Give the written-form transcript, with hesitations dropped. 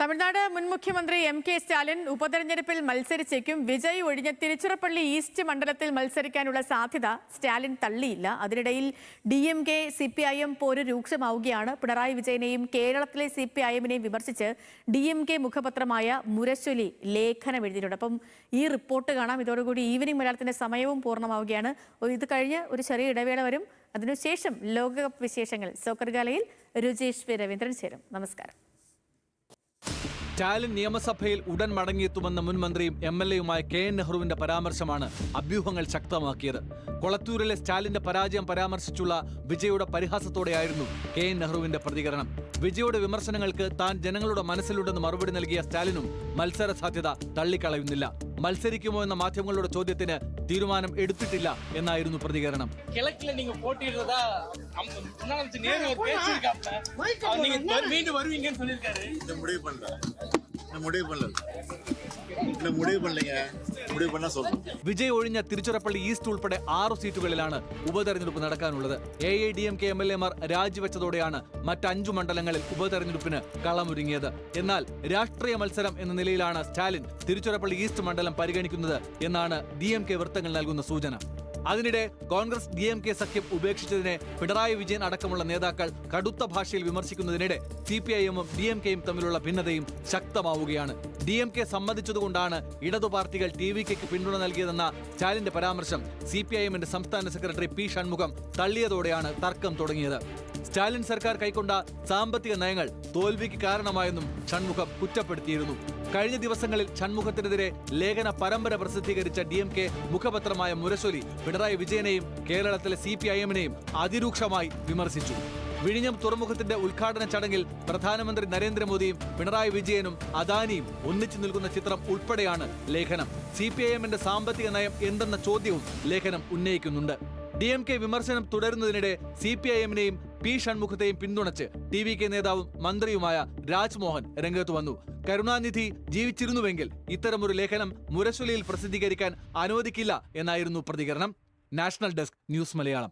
തമിഴ്നാട് മുൻ മുഖ്യമന്ത്രി എം.കെ. സ്റ്റാലിൻ ഉപതെരഞ്ഞെടുപ്പിൽ മത്സരിച്ചേക്കും. വിജയ് ഒഴിഞ്ഞ തിരുച്ചിറപ്പള്ളി ഈസ്റ്റ് മണ്ഡലത്തിൽ മത്സരിക്കാനുള്ള സാധ്യത സ്റ്റാലിൻ തള്ളിയില്ല. അതിനിടയിൽ DMK CPIM പോര് രൂക്ഷമാവുകയാണ്. പിണറായി വിജയനെയും കേരളത്തിലെ CPIMനെയും വിമർശിച്ച് DMK മുഖപത്രമായ മുരശൊലി ലേഖനം എഴുതിയിട്ടുണ്ട്. അപ്പം ഈ റിപ്പോർട്ട് കാണാം. ഇതോടുകൂടി ഈവനിംഗ് മലയാളത്തിന്റെ സമയവും പൂർണ്ണമാവുകയാണ്. ഇത് കഴിഞ്ഞ് ഒരു ചെറിയ ഇടവേള വരും. അതിനുശേഷം ലോകകപ്പ് വിശേഷങ്ങൾ സോക്കർ ഗാലയിൽ രുചേഷ് പി. രവീന്ദ്രൻ ചേരും. നമസ്കാരം. സ്റ്റാലിൻ നിയമസഭയിൽ ഉടൻ മടങ്ങിയെത്തുമെന്ന മുൻ മന്ത്രിയും MLA-യുമായ KN നെഹ്റുവിന്റെ പരാമർശമാണ് അഭ്യൂഹങ്ങൾ ശക്തമാക്കിയത്. കൊളത്തൂരിലെ സ്റ്റാലിന്റെ പരാജയം പരാമർശിച്ചുള്ള വിജയുടെ പരിഹാസത്തോടെയായിരുന്നു KN നെഹ്റുവിന്റെ പ്രതികരണം. വിജയുടെ വിമർശനങ്ങൾക്ക് താൻ ജനങ്ങളുടെ മനസ്സിലുണ്ടെന്ന് മറുപടി നൽകിയ സ്റ്റാലിനും മത്സര സാധ്യത തള്ളിക്കളയുന്നില്ല. മത്സരിക്കുമോ എന്ന മാധ്യമങ്ങളുടെ ചോദ്യത്തിന് തീരുമാനം എടുത്തിട്ടില്ല എന്നായിരുന്നു പ്രതികരണം. വിജയ് ഒഴിഞ്ഞ തിരുച്ചിറപ്പള്ളി ഈസ്റ്റ് ഉൾപ്പെടെ 6 സീറ്റുകളിലാണ് ഉപതെരഞ്ഞെടുപ്പ് നടക്കാനുള്ളത്. AIADMK MLA-മാർ രാജിവെച്ചതോടെയാണ് മറ്റ് 5 മണ്ഡലങ്ങളിൽ ഉപതെരഞ്ഞെടുപ്പിന് കളമൊരുങ്ങിയത്. എന്നാൽ രാഷ്ട്രീയ മത്സരം എന്ന നിലയിലാണ് സ്റ്റാലിൻ തിരുച്ചിറപ്പള്ളി ഈസ്റ്റ് മണ്ഡലം പരിഗണിക്കുന്നത് എന്നാണ് DMK വൃത്തങ്ങൾ നൽകുന്ന സൂചന. അതിനിടെ കോൺഗ്രസ് DMK സഖ്യം ഉപേക്ഷിച്ചതിനെ പിണറായി വിജയൻ അടക്കമുള്ള നേതാക്കൾ കടുത്ത ഭാഷയിൽ വിമർശിക്കുന്നതിനിടെ CPIM-ഉം DMK-യും തമ്മിലുള്ള ഭിന്നതയും ശക്തമാവുകയാണ്. DMK സമ്മതിച്ചതുകൊണ്ടാണ് ഇടതു പാർട്ടികൾ TVK-ക്ക് പിന്തുണ നൽകിയതെന്ന സ്റ്റാലിന്റെ പരാമർശം CPIM-ന്റെ സംസ്ഥാന സെക്രട്ടറി P. ഷൺമുഖം തള്ളിയതോടെയാണ് തർക്കം തുടങ്ങിയത്. സ്റ്റാലിൻ സർക്കാർ കൈക്കൊണ്ട സാമ്പത്തിക നയങ്ങൾ തോൽവിക്ക് കാരണമായെന്നും ഷൺമുഖം കുറ്റപ്പെടുത്തിയിരുന്നു. കഴിഞ്ഞ ദിവസങ്ങളിൽ ഷൺമുഖത്തിനെതിരെ ലേഖന പരമ്പര പ്രസിദ്ധീകരിച്ച DMK മുഖപത്രമായ മുരശൊലി പിണറായി വിജയനെയും കേരളത്തിലെ CPIM-നെയും അതിരൂക്ഷമായി വിമർശിച്ചു. വിഴിഞ്ഞം തുറമുഖത്തിന്റെ ഉദ്ഘാടന ചടങ്ങിൽ പ്രധാനമന്ത്രി നരേന്ദ്രമോദിയും പിണറായി വിജയനും അദാനിയും ഒന്നിച്ചു നിൽക്കുന്ന ചിത്രം ഉൾപ്പെടെയാണ് ലേഖനം. CPIM-ന്റെ സാമ്പത്തിക നയം എന്തെന്ന ചോദ്യവും ലേഖനം ഉന്നയിക്കുന്നുണ്ട്. DMK വിമർശനം തുടരുന്നതിനിടെ CPIM-നെയും P. ഷൺമുഖത്തെയും പിന്തുണച്ച് TVK നേതാവും മന്ത്രിയുമായ രാജ്മോഹൻ രംഗത്ത് വന്നു. കരുണാനിധി ജീവിച്ചിരുന്നുവെങ്കിൽ ഇത്തരമൊരു ലേഖനം മുരശൊലിയിൽ പ്രസിദ്ധീകരിക്കാൻ അനുവദിക്കില്ല എന്നായിരുന്നു പ്രതികരണം. National desk news Malayalam.